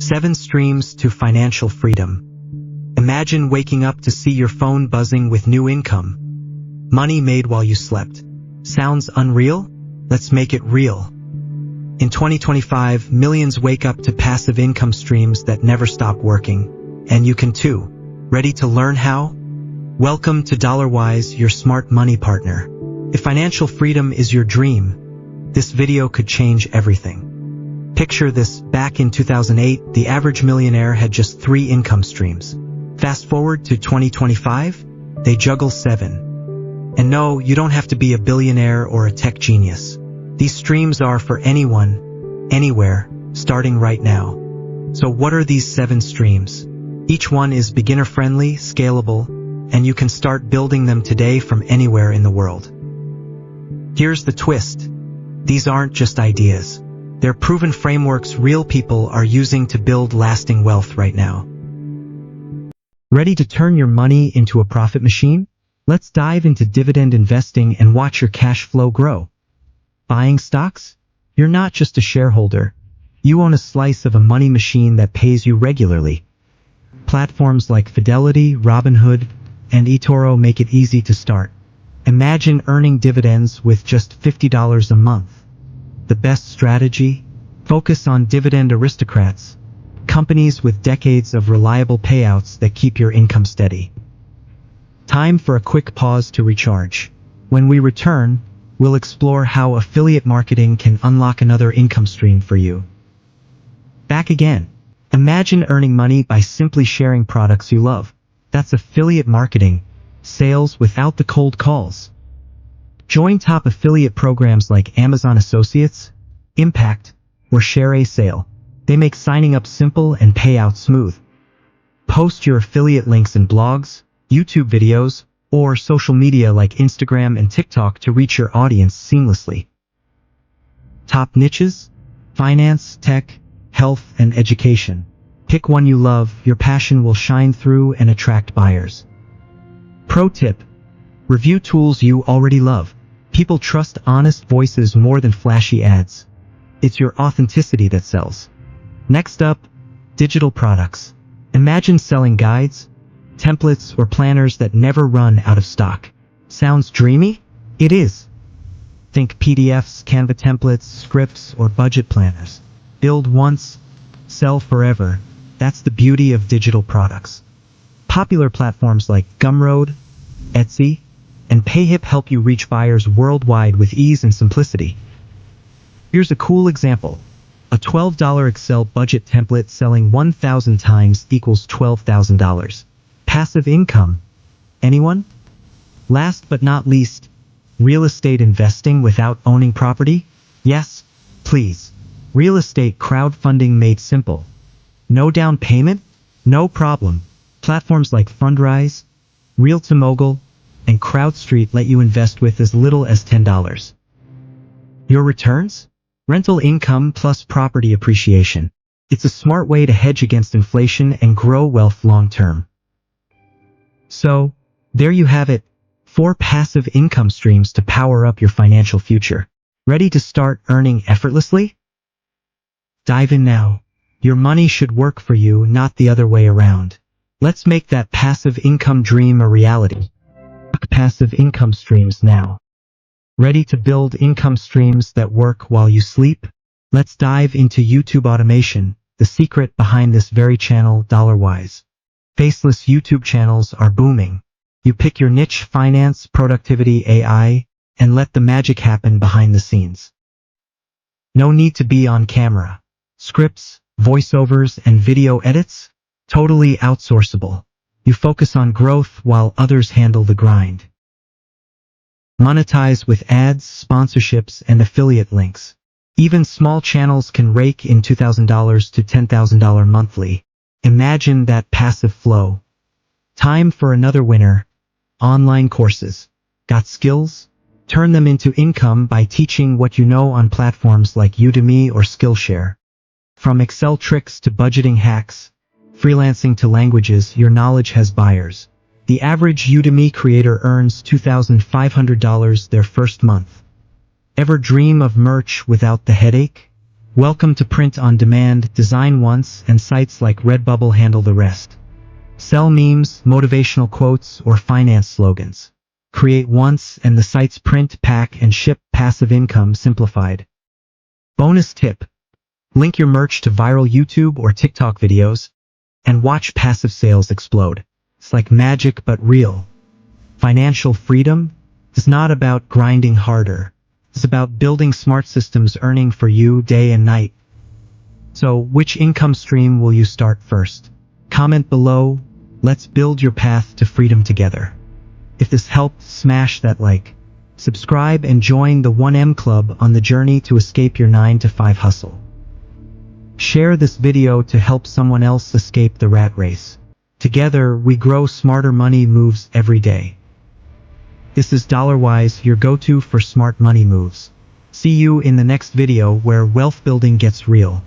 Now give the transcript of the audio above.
7 streams to financial freedom. Imagine waking up to see your phone buzzing with new income. Money made while you slept. Sounds unreal? Let's make it real. In 2025, millions wake up to passive income streams that never stop working. And you can too. Ready to learn how? Welcome to DollarWise, your smart money partner. If financial freedom is your dream, this video could change everything. Picture this: back in 2008, the average millionaire had just 3 income streams. Fast forward to 2025, they juggle 7. And no, you don't have to be a billionaire or a tech genius. These streams are for anyone, anywhere, starting right now. So what are these 7 streams? Each one is beginner-friendly, scalable, and you can start building them today from anywhere in the world. Here's the twist. These aren't just ideas. They're proven frameworks real people are using to build lasting wealth right now. Ready to turn your money into a profit machine? Let's dive into dividend investing and watch your cash flow grow. Buying stocks? You're not just a shareholder. You own a slice of a money machine that pays you regularly. Platforms like Fidelity, Robinhood, and eToro make it easy to start. Imagine earning dividends with just $50 a month. The best strategy? Focus on dividend aristocrats, companies with decades of reliable payouts that keep your income steady. Time for a quick pause to recharge. When we return, we'll explore how affiliate marketing can unlock another income stream for you. Back again. Imagine earning money by simply sharing products you love. That's affiliate marketing, sales without the cold calls. Join top affiliate programs like Amazon Associates, Impact, or Share a Sale. They make signing up simple and payout smooth. Post your affiliate links in blogs, YouTube videos, or social media like Instagram and TikTok to reach your audience seamlessly. Top niches? Finance, tech, health, and education. Pick one you love, your passion will shine through and attract buyers. Pro tip: review tools you already love. People trust honest voices more than flashy ads. It's your authenticity that sells. Next up, digital products. Imagine selling guides, templates, or planners that never run out of stock. Sounds dreamy? It is. Think PDFs, Canva templates, scripts, or budget planners. Build once, sell forever. That's the beauty of digital products. Popular platforms like Gumroad, Etsy, and Payhip help you reach buyers worldwide with ease and simplicity. Here's a cool example. A $12 Excel budget template selling 1,000 times equals $12,000. Passive income. Anyone? Last but not least, real estate investing without owning property? Yes, please. Real estate crowdfunding made simple. No down payment? No problem. Platforms like Fundrise, Real2Mogul, and CrowdStreet let you invest with as little as $10. Your returns? Rental income plus property appreciation. It's a smart way to hedge against inflation and grow wealth long-term. So, there you have it. 4 passive income streams to power up your financial future. Ready to start earning effortlessly? Dive in now. Your money should work for you, not the other way around. Let's make that passive income dream a reality. Passive income streams now. Ready to build income streams that work while you sleep? Let's dive into YouTube automation, the secret behind this very channel, DollarWise. Faceless YouTube channels are booming. You pick your niche: finance, productivity, AI, and let the magic happen behind the scenes. No need to be on camera. Scripts, voiceovers, and video edits? Totally outsourceable. You focus on growth while others handle the grind. Monetize with ads, sponsorships, and affiliate links. Even small channels can rake in $2,000 to $10,000 monthly. Imagine that passive flow. Time for another winner. Online courses. Got skills? Turn them into income by teaching what you know on platforms like Udemy or Skillshare. From Excel tricks to budgeting hacks, freelancing to languages, your knowledge has buyers. The average Udemy creator earns $2,500 their first month. Ever dream of merch without the headache? Welcome to print on demand, design once, and sites like Redbubble handle the rest. Sell memes, motivational quotes, or finance slogans. Create once and the sites print, pack, and ship. Passive income simplified. Bonus tip. Link your merch to viral YouTube or TikTok videos and watch passive sales explode. It's like magic but real. Financial freedom is not about grinding harder. It's about building smart systems earning for you day and night. So, which income stream will you start first? Comment below. Let's build your path to freedom together. If this helped, smash that like. Subscribe and join the 1M Club on the journey to escape your 9-to-5 hustle. Share this video to help someone else escape the rat race. Together, we grow. Smarter money moves every day. This is DollarWise, your go-to for smart money moves. See you in the next video where wealth building gets real.